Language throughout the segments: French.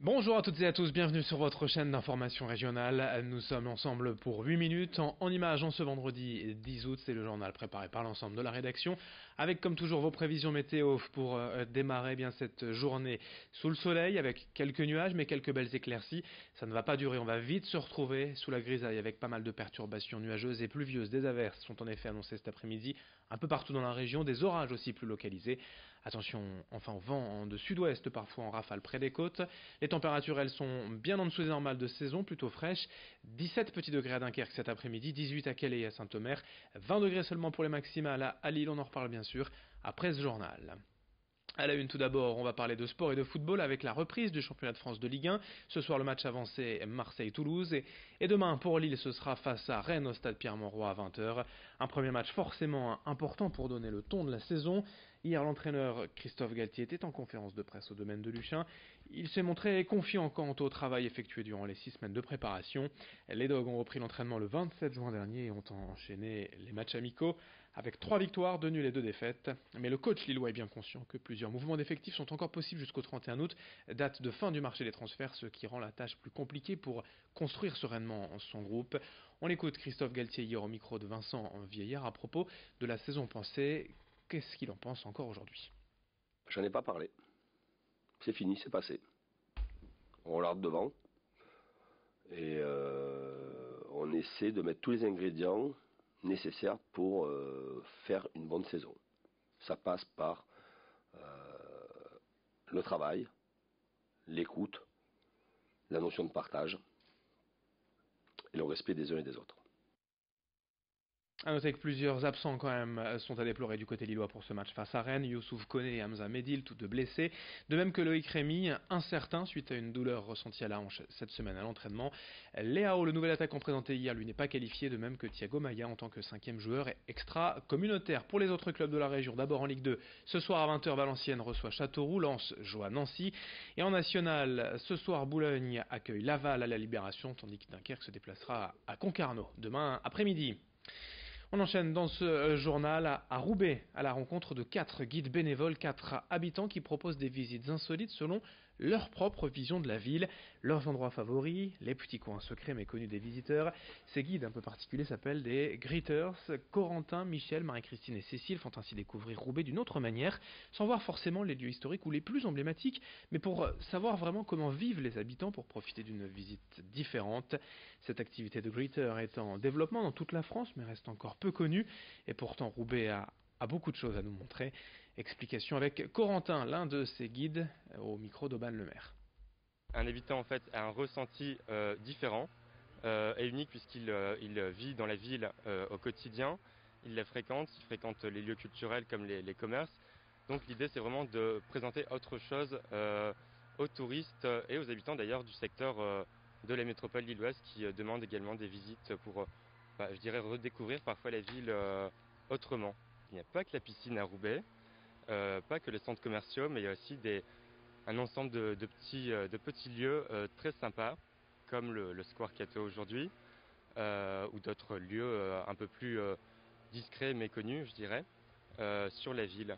Bonjour à toutes et à tous, bienvenue sur votre chaîne d'information régionale. Nous sommes ensemble pour 8 minutes en images en ce vendredi 10 août. C'est le journal préparé par l'ensemble de la rédaction avec comme toujours vos prévisions météo pour démarrer bien cette journée sous le soleil avec quelques nuages mais quelques belles éclaircies. Ça ne va pas durer, on va vite se retrouver sous la grisaille avec pas mal de perturbations nuageuses et pluvieuses. Des averses sont en effet annoncées cet après-midi un peu partout dans la région, des orages aussi plus localisés. Attention enfin au vent de sud-ouest parfois en rafale près des côtes. Les températures, elles sont bien en dessous des normales de saison, plutôt fraîches. 17 petits degrés à Dunkerque cet après-midi, 18 à Calais et à Saint-Omer, 20 degrés seulement pour les maximales à Lille, on en reparle bien sûr après ce journal. À la une tout d'abord, on va parler de sport et de football avec la reprise du championnat de France de Ligue 1. Ce soir le match avancé Marseille-Toulouse et demain pour Lille ce sera face à Rennes au stade Pierre-Mauroy à 20h. Un premier match forcément important pour donner le ton de la saison. Hier l'entraîneur Christophe Galtier était en conférence de presse au domaine de Luchin. Il s'est montré confiant quant au travail effectué durant les 6 semaines de préparation. Les Dogs ont repris l'entraînement le 27 juin dernier et ont enchaîné les matchs amicaux avec 3 victoires, 2 nuls et 2 défaites. Mais le coach lillois est bien conscient que plusieurs mouvements d'effectifs sont encore possibles jusqu'au 31 août, date de fin du marché des transferts, ce qui rend la tâche plus compliquée pour construire sereinement son groupe. On écoute Christophe Galtier hier au micro de Vincent Vieillard à propos de la saison passée. Qu'est-ce qu'il en pense encore aujourd'hui? J'en ai pas parlé. C'est fini, c'est passé. On regarde devant et on essaie de mettre tous les ingrédients nécessaires pour faire une bonne saison. Ça passe par le travail, l'écoute, la notion de partage et le respect des uns et des autres. A noter que plusieurs absents quand même sont à déplorer du côté lillois pour ce match face à Rennes. Youssouf Koné et Hamza Medil, tous deux blessés. De même que Loïc Rémy, incertain suite à une douleur ressentie à la hanche cette semaine à l'entraînement. Léao, le nouvel attaquant présenté hier, lui n'est pas qualifié, de même que Thiago Maia en tant que 5e joueur extra communautaire. Pour les autres clubs de la région, d'abord en Ligue 2, ce soir à 20h, Valenciennes reçoit Châteauroux, Lens joue à Nancy. Et en National, ce soir, Boulogne accueille Laval à la Libération, tandis que Dunkerque se déplacera à Concarneau demain après-midi. On enchaîne dans ce journal à Roubaix, à la rencontre de 4 guides bénévoles, 4 habitants qui proposent des visites insolites selon leur propre vision de la ville, leurs endroits favoris, les petits coins secrets méconnus des visiteurs. Ces guides un peu particuliers s'appellent des greeters. Corentin, Michel, Marie-Christine et Cécile font ainsi découvrir Roubaix d'une autre manière, sans voir forcément les lieux historiques ou les plus emblématiques, mais pour savoir vraiment comment vivent les habitants pour profiter d'une visite différente. Cette activité de greeter est en développement dans toute la France, mais reste encore peu connue, et pourtant Roubaix a beaucoup de choses à nous montrer. Explication avec Corentin, l'un de ses guides, au micro d'Aubin Le Maire. Un habitant en fait a un ressenti différent et unique puisqu'il vit dans la ville au quotidien, il la fréquente, il fréquente les lieux culturels comme les commerces. Donc l'idée c'est vraiment de présenter autre chose aux touristes et aux habitants d'ailleurs du secteur de la métropole lilloise qui demandent également des visites pour, je dirais, redécouvrir parfois la ville autrement. Il n'y a pas que la piscine à Roubaix, pas que les centres commerciaux, mais il y a aussi un ensemble de petits lieux très sympas, comme le Square Cato aujourd'hui, ou d'autres lieux un peu plus discrets, méconnus, je dirais, sur la ville.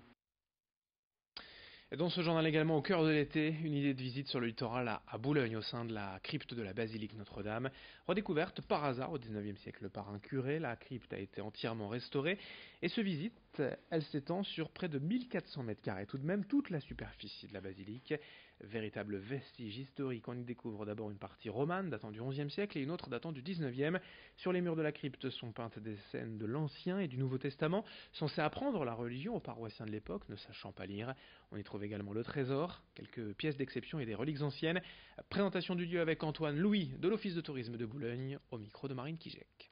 Et dans ce journal également, au cœur de l'été, une idée de visite sur le littoral à Boulogne, au sein de la crypte de la basilique Notre-Dame. Redécouverte par hasard au XIXe siècle par un curé, la crypte a été entièrement restaurée. Et ce visite, elle s'étend sur près de 1400 mètres carrés, tout de même toute la superficie de la basilique. Véritable vestige historique, on y découvre d'abord une partie romane datant du XIe siècle et une autre datant du XIXe. Sur les murs de la crypte sont peintes des scènes de l'Ancien et du Nouveau Testament, censées apprendre la religion aux paroissiens de l'époque, ne sachant pas lire. On y trouve également le trésor, quelques pièces d'exception et des reliques anciennes. Présentation du lieu avec Antoine Louis de l'Office de tourisme de Boulogne, au micro de Marine Kijek.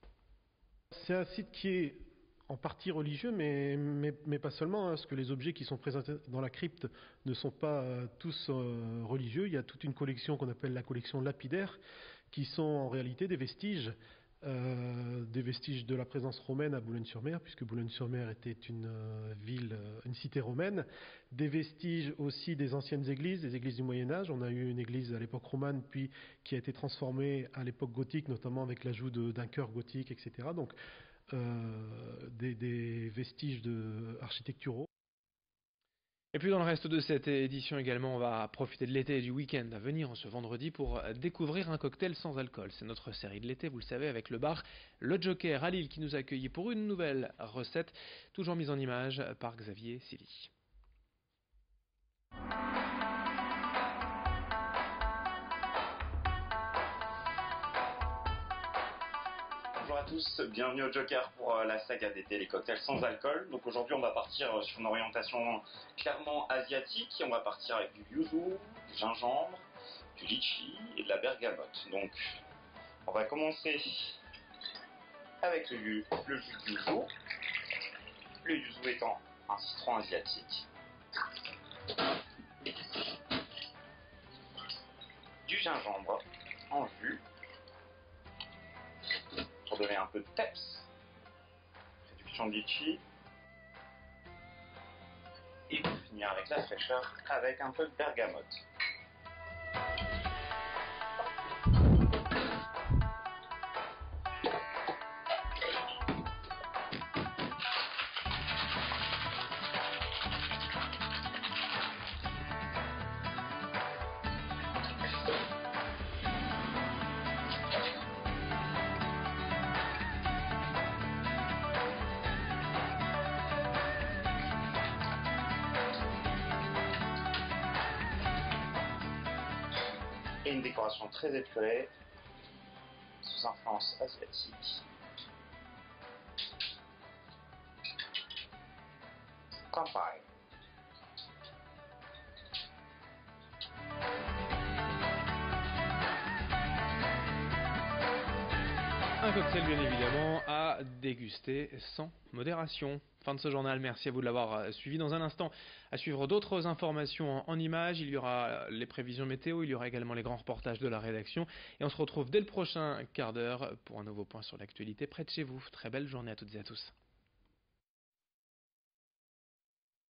C'est un site qui est en partie religieux, mais pas seulement, parce que les objets qui sont présentés dans la crypte ne sont pas tous religieux. Il y a toute une collection qu'on appelle la collection lapidaire, qui sont en réalité des vestiges de la présence romaine à Boulogne-sur-Mer, puisque Boulogne-sur-Mer était une ville, une cité romaine. Des vestiges aussi des anciennes églises, des églises du Moyen-Âge. On a eu une église à l'époque romane, puis qui a été transformée à l'époque gothique, notamment avec l'ajout d'un chœur gothique, etc. Donc, des vestiges architecturaux. Et puis dans le reste de cette édition également, on va profiter de l'été et du week-end à venir ce vendredi pour découvrir un cocktail sans alcool. C'est notre série de l'été, vous le savez, avec le bar Le Joker à Lille qui nous accueille pour une nouvelle recette, toujours mise en image par Xavier Silly. Bonjour à tous, bienvenue au Joker pour la saga d'été, les cocktails sans alcool. Donc aujourd'hui on va partir sur une orientation clairement asiatique et on va partir avec du yuzu, du gingembre, du litchi et de la bergamote. Donc on va commencer avec le jus de yuzu, le yuzu étant un citron asiatique, du gingembre en jus, pour donner un peu de peps, réduction de litchi, et pour finir avec la fraîcheur avec un peu de bergamote. Et une décoration très épurée, sous influence asiatique. Kanpai. Un cocktail bien évidemment à déguster sans modération. Fin de ce journal, merci à vous de l'avoir suivi. Dans un instant, à suivre d'autres informations en images, il y aura les prévisions météo, il y aura également les grands reportages de la rédaction. Et on se retrouve dès le prochain quart d'heure pour un nouveau point sur l'actualité près de chez vous. Très belle journée à toutes et à tous.